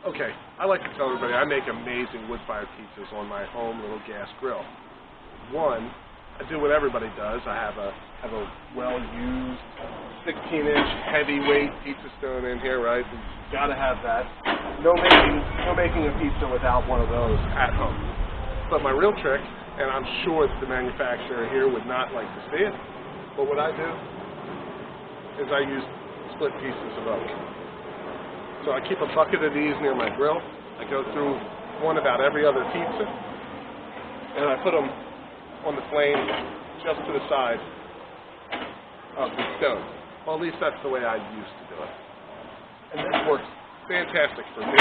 Okay, I like to tell everybody I make amazing wood-fired pizzas on my home little gas grill. One, I do what everybody does. I have a well-used 16-inch heavyweight pizza stone in here, right? You gotta have that. No making a pizza without one of those at home. But my real trick, and I'm sure that the manufacturer here would not like to see it, but what I do is I use split pieces of oak. So I keep a bucket of these near my grill. I go through one about every other pizza, and I put them on the flame just to the side of the stone. Well, at least that's the way I used to do it. And that works fantastic for me.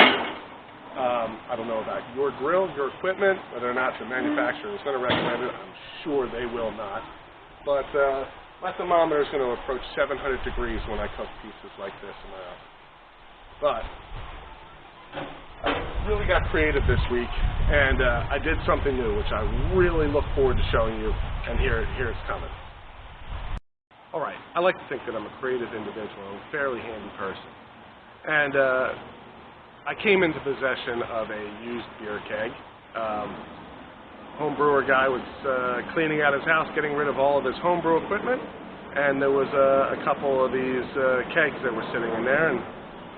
I don't know about your grill, your equipment, whether or not the manufacturer is going to recommend it. I'm sure they will not. But my thermometer is going to approach 700 degrees when I cook pieces like this in my oven. But I really got creative this week, and I did something new, which I really look forward to showing you, and here it's coming. All right, I like to think that I'm a creative individual. I'm a fairly handy person. And I came into possession of a used beer keg. Home brewer guy was cleaning out his house, getting rid of all of his homebrew equipment, and there was a couple of these kegs that were sitting in there, and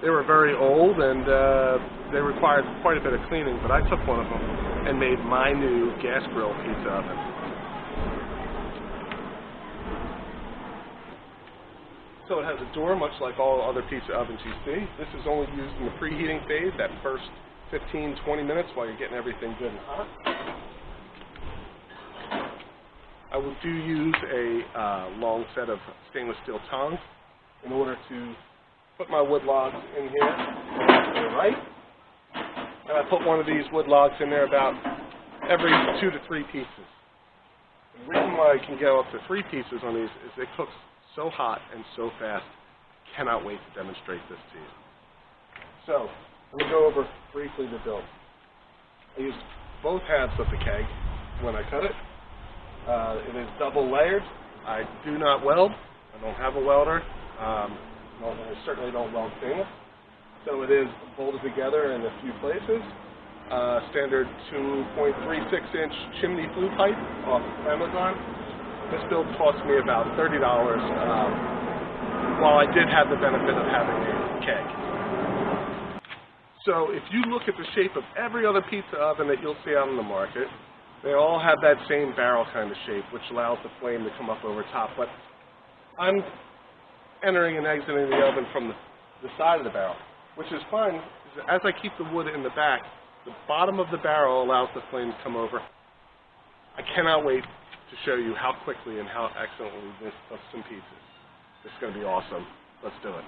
they were very old, and they required quite a bit of cleaning, but I took one of them and made my new gas grill pizza oven. So it has a door, much like all other pizza ovens you see. This is only used in the preheating phase, that first 15-20 minutes while you're getting everything good and hot. I do use a long set of stainless steel tongs in order to put my wood logs in here to the right, and I put one of these wood logs in there about every 2 to 3 pieces. The reason why I can get up to 3 pieces on these is it cooks so hot and so fast. Cannot wait to demonstrate this to you. So, I'm going to go over briefly the build. I used both halves of the keg when I cut it. It is double layered. I do not weld. I don't have a welder. I certainly don't weld stainless. So it is bolted together in a few places. Standard 2.36-inch chimney flue pipe off Amazon. This build cost me about $30, while I did have the benefit of having a keg. So if you look at the shape of every other pizza oven that you'll see out on the market, they all have that same barrel kind of shape, which allows the flame to come up over top. But I'm entering and exiting the oven from the side of the barrel, which is fine. As I keep the wood in the back, the bottom of the barrel allows the flame to come over. I cannot wait to show you how quickly and how excellently this cooks some pizzas. It's going to be awesome. Let's do it.